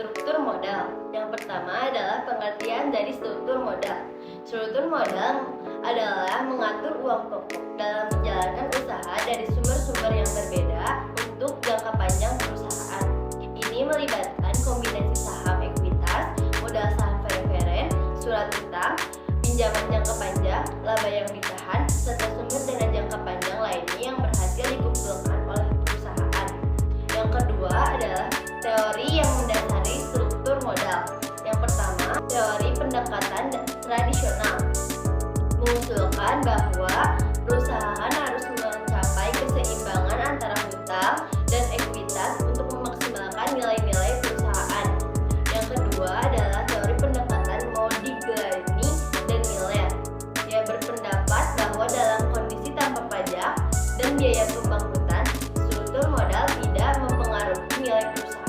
Struktur modal. Yang pertama adalah pengertian dari struktur modal. Struktur modal adalah mengatur uang pokok dalam menjalankan usaha dari sumber-sumber yang berbeda untuk jangka panjang perusahaan. Ini melibatkan kombinasi saham ekuitas, modal saham preferen, surat utang, pinjaman jangka panjang, laba yang ditahan, serta sumber dana jangka panjang lainnya yang berhasil dikumpulkan oleh perusahaan. Yang kedua adalah teori yang mendasari struktur modal. Yang pertama, teori pendekatan tradisional mengusulkan bahwa perusahaan harus mencapai keseimbangan antara hutang dan ekuitas untuk memaksimalkan nilai-nilai perusahaan. Yang kedua adalah teori pendekatan Modigliani dan Miller. Dia berpendapat bahwa dalam kondisi tanpa pajak dan biaya pembangkitan, struktur modal tidak mempengaruhi nilai perusahaan.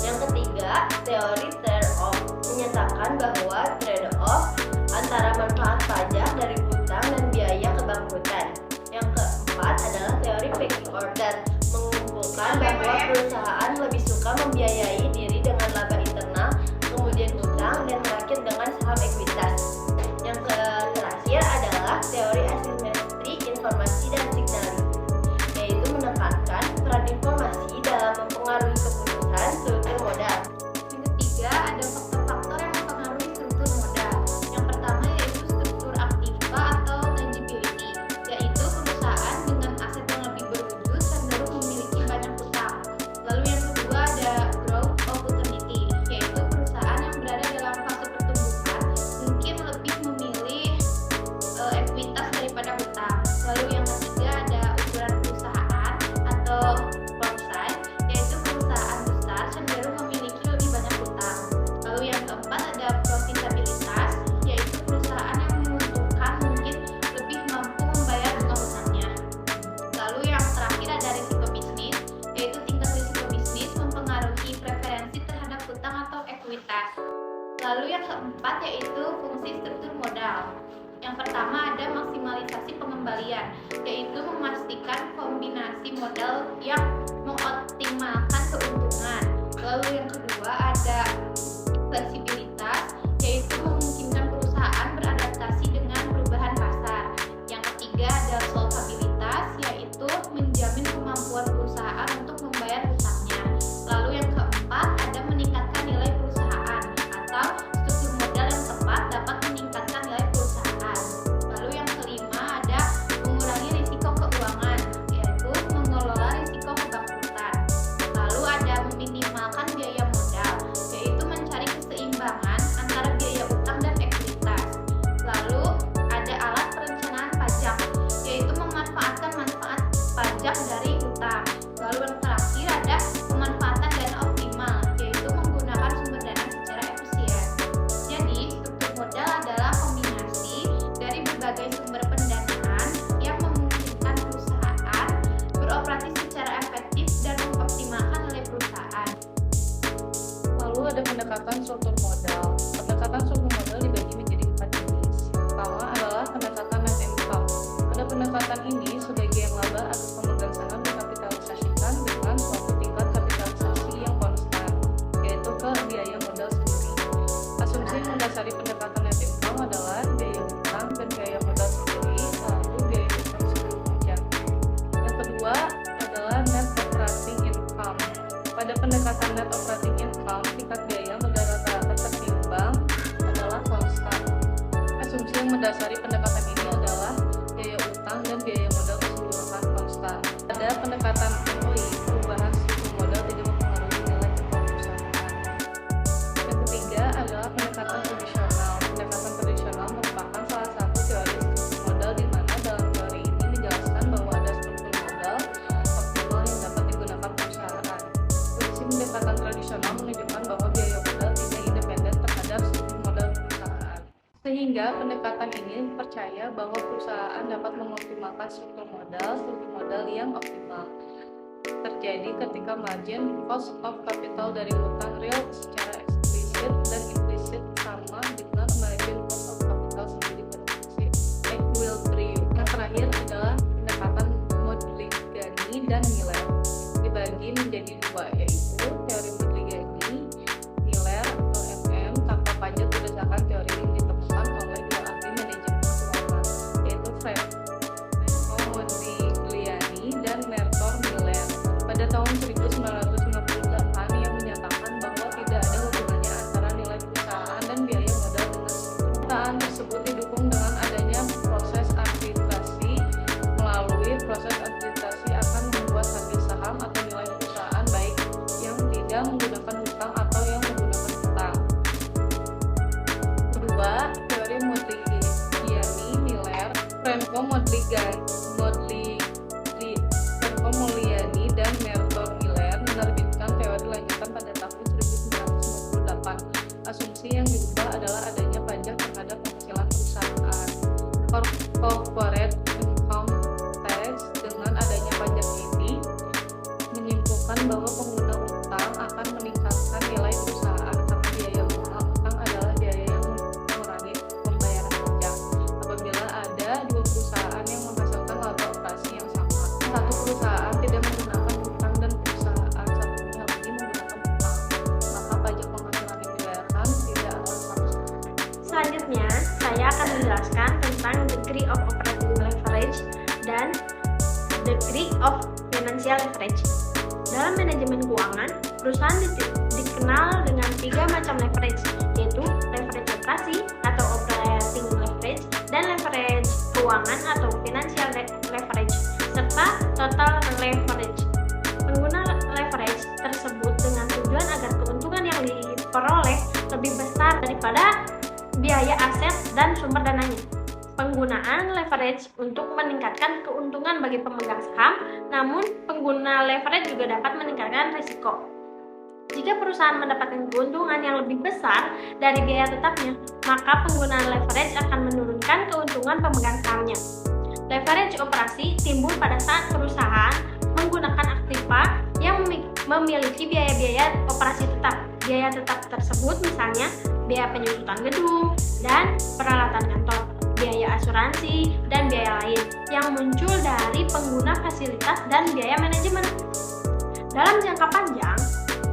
Yang ketiga, teori trade-off menyatakan bahwa trade-off antara manfaat pajak dari hutang dan biaya kebangkrutan. Yang keempat adalah teori pecking order mengumpulkan bahwa perusahaan lebih suka membiayai diri dengan laba internal, kemudian hutang, dan merakit dengan saham ekuitas. Yang terakhir adalah teori asimetri informasi dan signaling, yaitu menekankan peran informasi dalam mempengaruhi keputusan struktur modal. Yang ketiga, ada faktor-faktor yang mempengaruhi struktur modal. Yang pertama yaitu struktur aktiva atau tangibility, yaitu perusahaan dengan aset yang lebih berwujud cenderung memiliki banyak hutang. Lalu yang kedua ada growth opportunity, yaitu perusahaan yang berada dalam fase pertumbuhan mungkin lebih memilih ekuitas daripada hutang. Lalu yang ketiga ada ukuran perusahaan atau font size, yaitu perusahaan besar cenderung memiliki lebih banyak hutang. Lalu yang keempat ada profitabilitas, yaitu perusahaan yang menguntungkan mungkin lebih mampu membayar hutang-hutangnya. Lalu yang terakhir ada risiko bisnis, yaitu tingkat risiko bisnis mempengaruhi preferensi terhadap hutang atau ekuitas. Lalu yang keempat yaitu fungsi struktur modal. Yang pertama ada maksimalisasi pengembalian, yaitu memastikan kombinasi modal yang mengoptimalkan keuntungan. Lalu yang kedua ada fleksibilitas, yaitu memungkinkan perusahaan beradaptasi dengan perubahan pasar. Yang ketiga ada solvabilitas, yaitu menjamin kemampuan perusahaan untuk membayar hutangnya. Lalu yang keempat ada meningkatkan nilai perusahaan atau struktur modal yang tepat dapat meningkatkan nilai perusahaan. Lalu yang kelima ada mengurangi risiko keuangan, yaitu mengelola risiko kebangkrutan. Lalu ada meminimalkan biaya modal, yaitu mencari keseimbangan antara biaya utang dan ekuitas. Lalu ada alat perencanaan pajak, yaitu memanfaatkan manfaat pajak dari hutang. Lalu yang terakhir ada pemanfaatan dana optimal, yaitu menggunakan sumber dana secara efisien. Jadi, struktur modal adalah kombinasi dari berbagai sumber pendanaan yang memungkinkan perusahaan beroperasi secara efektif dan mengoptimalkan nilai perusahaan. Lalu ada pendekatan struktur modal. Pendekatan struktur modal dibagi menjadi 4 jenis. Pertama adalah pendekatan net income. Pada pendekatan ini, sebagian laba atas pemegang saham dikapitalisasikan dengan suatu tingkat kapitalisasi yang konstan, yaitu ke biaya modal sendiri. Asumsi yang mendasari pendekatan net income adalah biaya hutang dan biaya modal sendiri, lalu biaya hutang sebelum pajak. Yang kedua adalah net operating income. Pada pendekatan net operating income, tingkat biaya modal rata-rata tertimbang adalah konstan. Asumsi yang mendasari pendekatan ini adalah biaya utang dan biaya modal keseluruhan konstan. Pada pendekatan MOI, perubahan struktur modal tidak mempengaruhi nilai tukar perusahaan. Yang ketiga adalah pendekatan tradisional. Pendekatan tradisional merupakan salah satu teori struktur modal di mana dalam teori ini dijelaskan bahwa ada struktur modal optimal yang dapat digunakan perusahaan. Fungsi pendekatan tradisional menunjukkan bahwa biaya modal tidak independen terhadap struktur modal perusahaan. Sehingga pendekatan ini percaya bahwa perusahaan dapat mengoptimalkan struktur modal yang optimal. Terjadi ketika margin cost of capital dari hutang real secara eksplisit dan implisit sama dengan margin cost of capital sendiri berfungsi equilibrium. Yang terakhir adalah pendekatan Modigliani dan Miller, dibagi menjadi dua, yaitu teori Modigliani pendekatan tersebut didukung dengan adanya proses arbitrasi. Melalui proses arbitrasi akan membuat harga saham atau nilai perusahaan baik yang tidak menggunakan hutang atau yang menggunakan hutang. Kedua, teori Modigliani Miller, Franco Modigliani dan Merton Miller menerbitkan teori lanjutan pada tahun 1998. Asumsi yang diubah adalah adanya pajak terhadap penghasilan perusahaan. Corporate income tax. Dengan adanya pajak ini menyimpulkan bahwa pengguna utang akan meningkatkan nilai perusahaan karena biaya utang adalah biaya yang mengurangi pembayaran pajak. Apabila ada dua perusahaan yang menghasilkan laba operasi yang sama, satu perusahaan tidak menggunakan hutang dan perusahaan satunya lagi menggunakan hutang, maka pajak penghasilan yang dibayarkan tidak akan 100%. Selanjutnya, saya akan menjelaskan tentang degree of operating leverage dan degree of financial leverage. Dalam manajemen keuangan, perusahaan dikenal dengan 3 macam leverage, yaitu leverage operasi atau operating leverage, dan leverage keuangan atau financial leverage, serta total leverage. Pengguna leverage tersebut dengan tujuan agar keuntungan yang diperoleh lebih besar daripada biaya aset dan sumber dananya. Penggunaan leverage untuk meningkatkan keuntungan bagi pemegang saham, namun pengguna leverage juga dapat meningkatkan risiko. Jika perusahaan mendapatkan keuntungan yang lebih besar dari biaya tetapnya, maka penggunaan leverage akan menurunkan keuntungan pemegang sahamnya. Leverage operasi timbul pada saat perusahaan menggunakan aktiva yang memiliki biaya-biaya operasi tetap. Biaya tetap tersebut misalnya biaya penyusutan gedung dan peralatan kantor, biaya asuransi, dan biaya lain yang muncul dari pengguna fasilitas dan biaya manajemen. Dalam jangka panjang,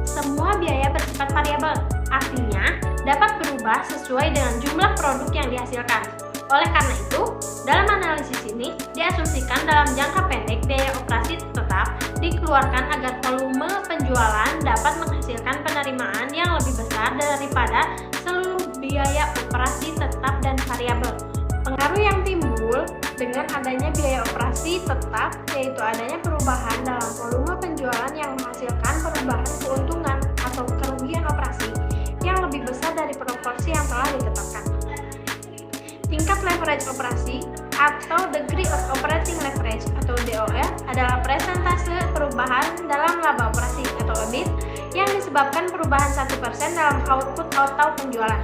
semua biaya bersifat variabel, artinya dapat berubah sesuai dengan jumlah produk yang dihasilkan. Oleh karena itu, dalam analisis ini diasumsikan dalam jangka pendek biaya operasi tetap dikeluarkan agar volume penjualan dapat menghasilkan penerimaan yang lebih besar daripada seluruh biaya operasi tetap dan variabel. Pengaruh yang timbul dengan adanya biaya operasi tetap yaitu adanya perubahan dalam volume penjualan yang menghasilkan perubahan keuntungan atau kerugian operasi yang lebih besar dari proporsi yang telah ditetapkan. Tingkat leverage operasi atau degree of operating leverage atau DOL adalah persentase perubahan dalam laba operasi atau EBIT yang disebabkan perubahan 1% dalam output atau penjualan.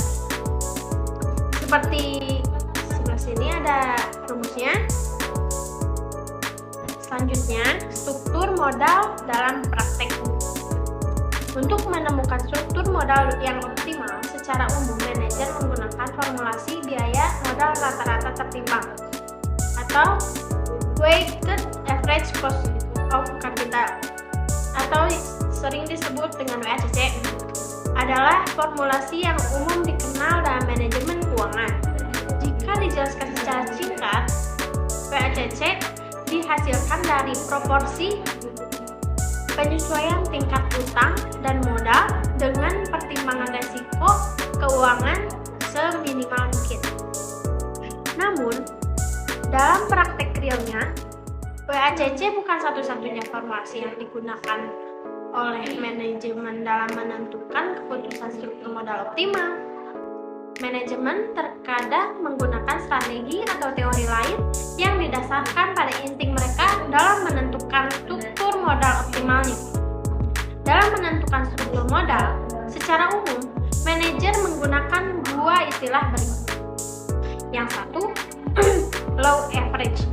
Seperti sebelah sini ada rumusnya. Selanjutnya, struktur modal dalam praktek. Untuk menemukan struktur modal yang optimal, secara umum manajer menggunakan formulasi biaya modal rata-rata tertimbang atau weighted average cost of capital atau sering disebut dengan WACC. Adalah formulasi yang umum dikenal dalam manajemen keuangan. Jika dijelaskan secara singkat, WACC dihasilkan dari proporsi penyesuaian tingkat utang dan modal dengan pertimbangan resiko keuangan seminimal mungkin. Namun, dalam praktek realnya, WACC bukan satu-satunya formulasi yang digunakan oleh manajemen dalam menentukan keputusan struktur modal optimal. Manajemen terkadang menggunakan strategi atau teori lain yang didasarkan pada insting mereka dalam menentukan struktur modal optimalnya. Dalam menentukan struktur modal, secara umum, manajer menggunakan dua istilah berikut. Yang satu, low average,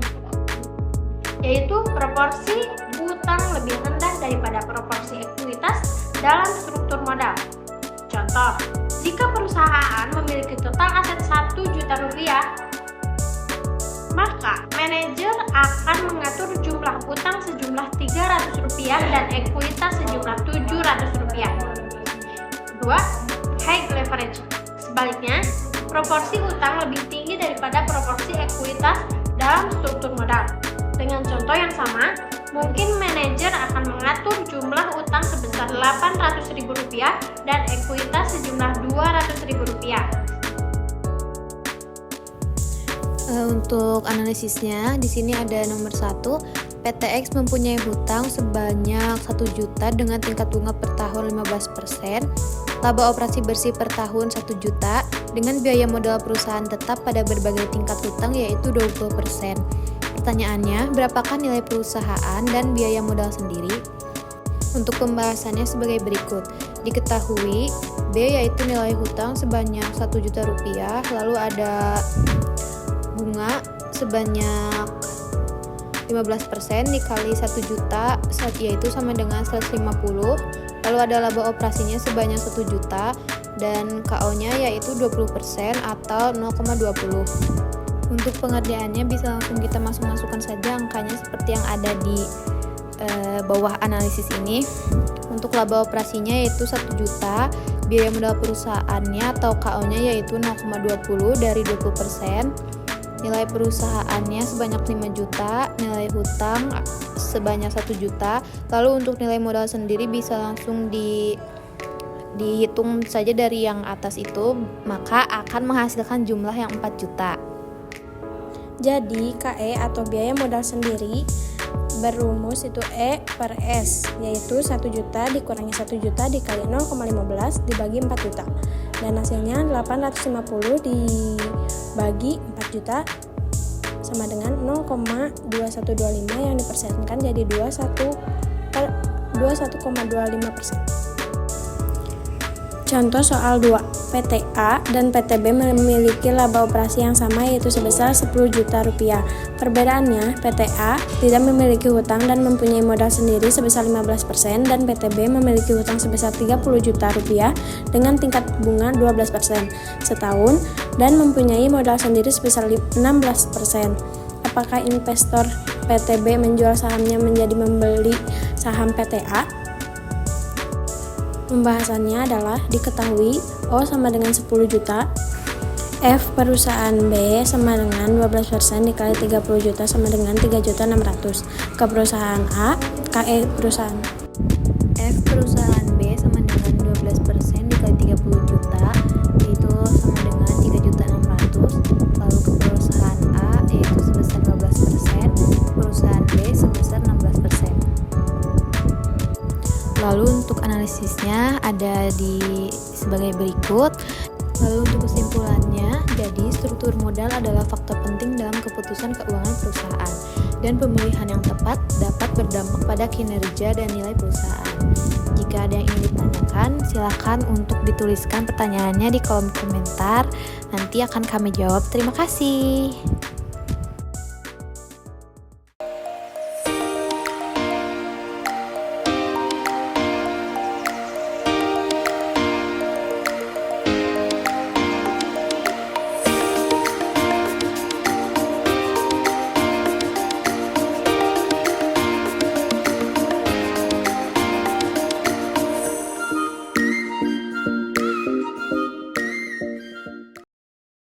yaitu proporsi utang lebih rendah daripada proporsi ekuitas dalam struktur modal. Contoh, jika perusahaan memiliki total aset 1 juta rupiah, maka manajer akan mengatur jumlah utang sejumlah 300 rupiah dan ekuitas sejumlah 700 rupiah. Kedua, high leverage. Sebaliknya, proporsi utang lebih tinggi daripada proporsi ekuitas dalam struktur modal. Dengan contoh yang sama, mungkin manajer akan mengatur jumlah utang sebesar Rp800.000 dan ekuitas sejumlah Rp200.000. Untuk analisisnya, di sini ada nomor 1, PTX mempunyai hutang sebanyak 1 juta dengan tingkat bunga per tahun 15%, laba operasi bersih per tahun 1 juta, dengan biaya modal perusahaan tetap pada berbagai tingkat hutang yaitu 20%. Pertanyaannya, berapakah nilai perusahaan dan biaya modal sendiri? Untuk pembahasannya sebagai berikut. Diketahui, B yaitu nilai hutang sebanyak 1 juta rupiah, lalu ada bunga sebanyak 15% dikali 1 juta yaitu sama dengan 150, lalu ada laba operasinya sebanyak 1 juta dan KO-nya yaitu 20% atau 0,20. Untuk pengerjaannya bisa langsung kita masukkan saja angkanya seperti yang ada di bawah analisis ini. Untuk laba operasinya yaitu 1 juta, biaya modal perusahaannya atau KO-nya yaitu 0,20 dari 20%. Nilai perusahaannya sebanyak 5 juta, nilai hutang sebanyak 1 juta. Lalu untuk nilai modal sendiri bisa langsung dihitung saja dari yang atas itu, maka akan menghasilkan jumlah yang 4 juta. Jadi KE atau biaya modal sendiri berumus itu E per S, yaitu 1 juta dikurangi 1 juta dikali 0,15 dibagi 4 juta. Dan hasilnya 850 dibagi 4 juta sama dengan 0,2125 yang dipersenkan jadi 21,25%. Contoh soal 2. PTA dan PTB memiliki laba operasi yang sama yaitu sebesar 10 juta rupiah. Perbedaannya, PTA tidak memiliki hutang dan mempunyai modal sendiri sebesar 15% dan PTB memiliki hutang sebesar 30 juta rupiah dengan tingkat bunga 12% setahun dan mempunyai modal sendiri sebesar 16%. Apakah investor PTB menjual sahamnya menjadi membeli saham PTA? Pembahasannya adalah diketahui O sama dengan 10 juta, F perusahaan B sama dengan 12% dikali 30 juta sama dengan 3.600.000. Ke perusahaan A, KE perusahaan F perusahaan B sama dengan 12% dikali 30 juta yaitu sama dengan 3.600.000. Lalu ke perusahaan A yaitu sebesar 12%, perusahaan B sebesar 16%. Lalu untuk analisisnya ada sebagai berikut. Lalu untuk kesimpulannya, jadi struktur modal adalah faktor penting dalam keputusan keuangan perusahaan dan pemilihan yang tepat dapat berdampak pada kinerja dan nilai perusahaan. Jika ada yang ingin ditanyakan, silakan untuk dituliskan pertanyaannya di kolom komentar. Nanti akan kami jawab. Terima kasih.